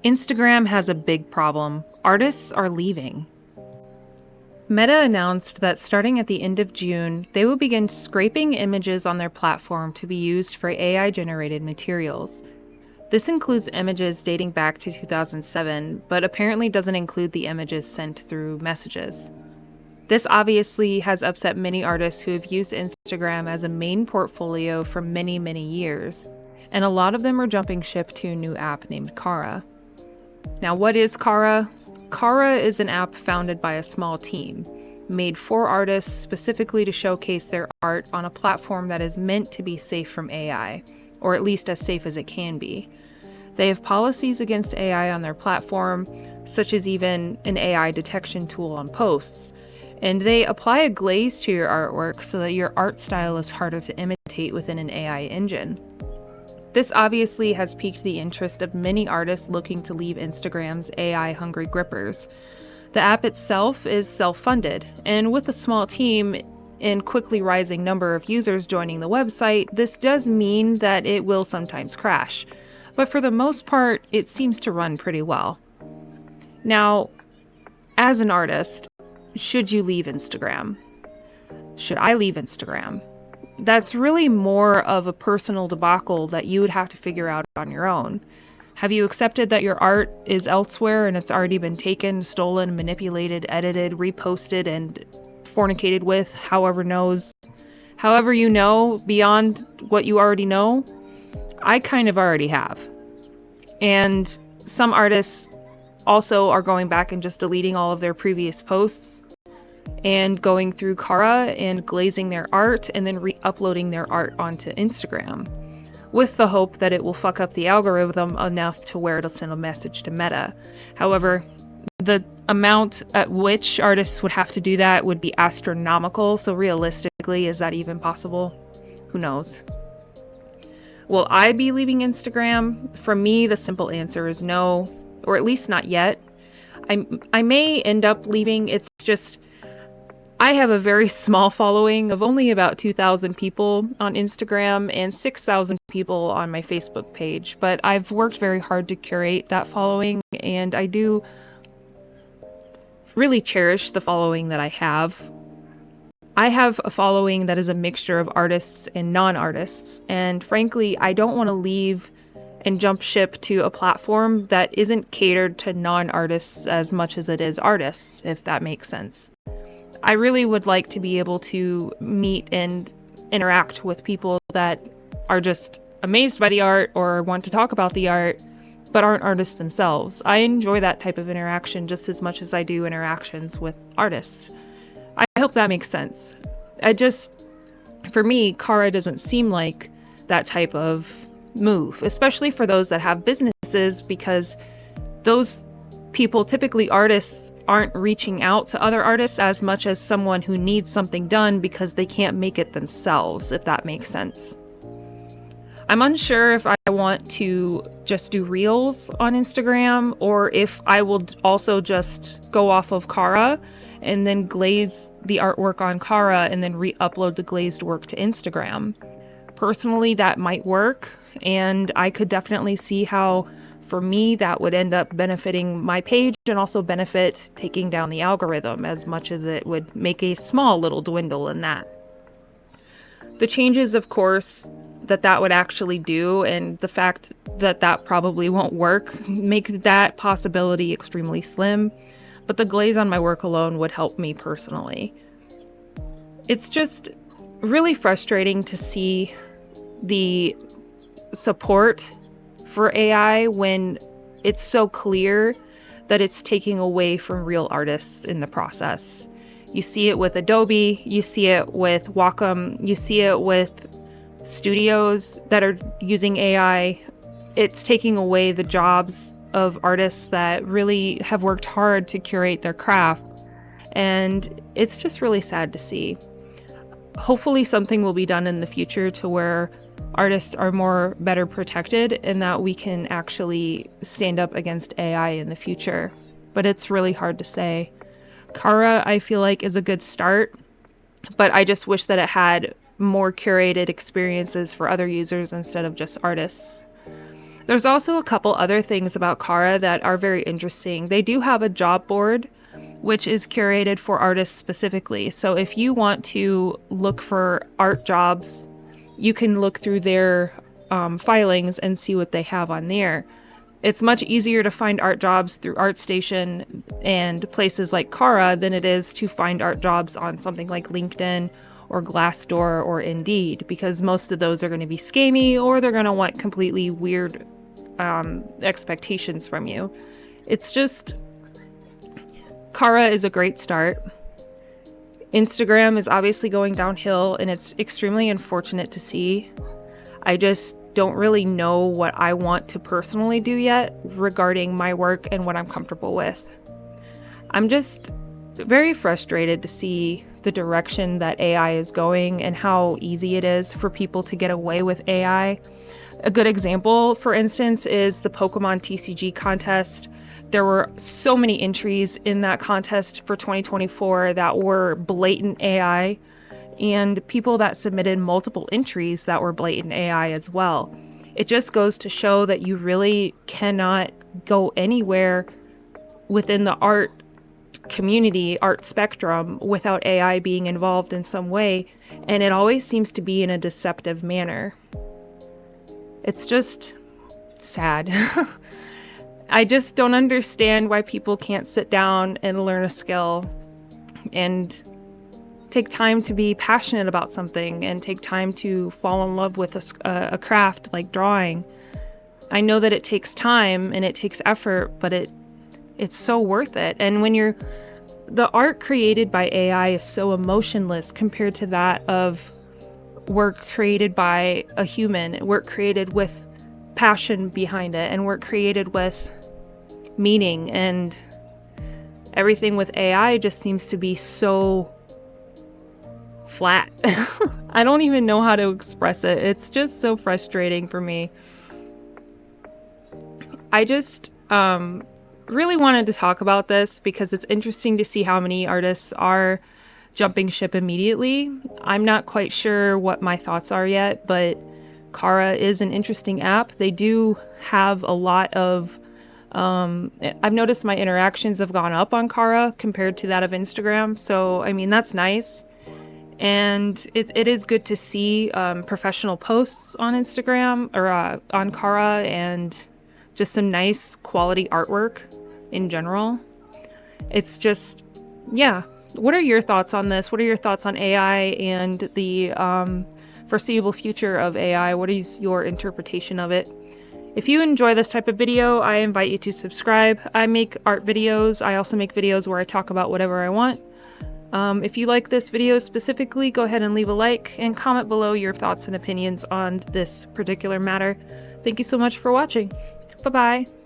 Instagram has a big problem. Artists are leaving. Meta announced that starting at the end of June, they will begin scraping images on their platform to be used for AI-generated materials. This includes images dating back to 2007, but apparently doesn't include the images sent through messages. This obviously has upset many artists who have used Instagram as a main portfolio for many, many years, and a lot of them are jumping ship to a new app named Cara. Now, what is Cara? Cara is an app founded by a small team, made for artists specifically to showcase their art on a platform that is meant to be safe from AI, or at least as safe as it can be. They have policies against AI on their platform, such as even an AI detection tool on posts, and they apply a glaze to your artwork so that your art style is harder to imitate within an AI engine. This obviously has piqued the interest of many artists looking to leave Instagram's AI-hungry grippers. The app itself is self-funded, and with a small team and quickly rising number of users joining the website, this does mean that it will sometimes crash. But for the most part, it seems to run pretty well. Now, as an artist, should you leave Instagram? Should I leave Instagram? That's really more of a personal debacle that you would have to figure out on your own. Have you accepted that your art is elsewhere and it's already been taken, stolen, manipulated, edited, reposted, and fornicated with, however you know, beyond what you already know? I kind of already have. And some artists also are going back and just deleting all of their previous posts and going through Cara and glazing their art and then re-uploading their art onto Instagram, with the hope that it will fuck up the algorithm enough to where it'll send a message to Meta. However, the amount at which artists would have to do that would be astronomical, so realistically, is that even possible? Who knows? Will I be leaving Instagram? For me, the simple answer is no, or at least not yet. I may end up leaving. It's just, I have a very small following of only about 2,000 people on Instagram and 6,000 people on my Facebook page, but I've worked very hard to curate that following, and I do really cherish the following that I have. I have a following that is a mixture of artists and non-artists, and frankly, I don't want to leave and jump ship to a platform that isn't catered to non-artists as much as it is artists, if that makes sense. I really would like to be able to meet and interact with people that are just amazed by the art or want to talk about the art, but aren't artists themselves. I enjoy that type of interaction just as much as I do interactions with artists. I hope that makes sense. For me, Cara doesn't seem like that type of move, especially for those that have businesses, because those people, typically artists, aren't reaching out to other artists as much as someone who needs something done because they can't make it themselves, if that makes sense. I'm unsure if I want to just do reels on Instagram or if I will also just go off of Cara and then glaze the artwork on Cara and then re-upload the glazed work to Instagram. Personally, that might work, and I could definitely see how, for me, that would end up benefiting my page and also benefit taking down the algorithm as much as it would make a small little dwindle in that. The changes, of course, that would actually do, and the fact that probably won't work, make that possibility extremely slim, but the glaze on my work alone would help me personally. It's just really frustrating to see the support for AI when it's so clear that it's taking away from real artists in the process. You see it with Adobe, you see it with Wacom, you see it with studios that are using AI. It's taking away the jobs of artists that really have worked hard to curate their craft, and it's just really sad to see. Hopefully something will be done in the future to where artists are better protected and that we can actually stand up against AI in the future. But it's really hard to say. Cara, I feel like, is a good start, but I just wish that it had more curated experiences for other users instead of just artists. There's also a couple other things about Cara that are very interesting. They do have a job board, which is curated for artists specifically. So if you want to look for art jobs, you can look through their filings and see what they have on there. It's much easier to find art jobs through ArtStation and places like Cara than it is to find art jobs on something like LinkedIn or Glassdoor or Indeed, because most of those are going to be scammy, or they're going to want completely weird expectations from you. It's just, Cara is a great start. Instagram is obviously going downhill, and it's extremely unfortunate to see. I just don't really know what I want to personally do yet regarding my work and what I'm comfortable with. I'm just very frustrated to see the direction that AI is going and how easy it is for people to get away with AI. A good example, for instance, is the Pokemon TCG contest. There were so many entries in that contest for 2024 that were blatant AI, and people that submitted multiple entries that were blatant AI as well. It just goes to show that you really cannot go anywhere within the art community, art spectrum, without AI being involved in some way, and it always seems to be in a deceptive manner. It's just sad. I just don't understand why people can't sit down and learn a skill and take time to be passionate about something and take time to fall in love with a craft like drawing. I know that it takes time and it takes effort, but it's so worth it. And when the art created by AI is so emotionless compared to that of work created by a human, work created with passion behind it, and work created with meaning, and everything with AI just seems to be so flat. I don't even know how to express it. It's just so frustrating for me. I just really wanted to talk about this because it's interesting to see how many artists are jumping ship immediately. I'm not quite sure what my thoughts are yet, but Cara is an interesting app. They do have a lot of I've noticed my interactions have gone up on Cara compared to that of Instagram. So, I mean, that's nice. And it is good to see professional posts on Instagram or on Cara, and just some nice quality artwork in general. It's just, yeah. What are your thoughts on this? What are your thoughts on AI and the foreseeable future of AI? What is your interpretation of it? If you enjoy this type of video, I invite you to subscribe. I make art videos. I also make videos where I talk about whatever I want. If you like this video specifically, go ahead and leave a like and comment below your thoughts and opinions on this particular matter. Thank you so much for watching. Bye-bye.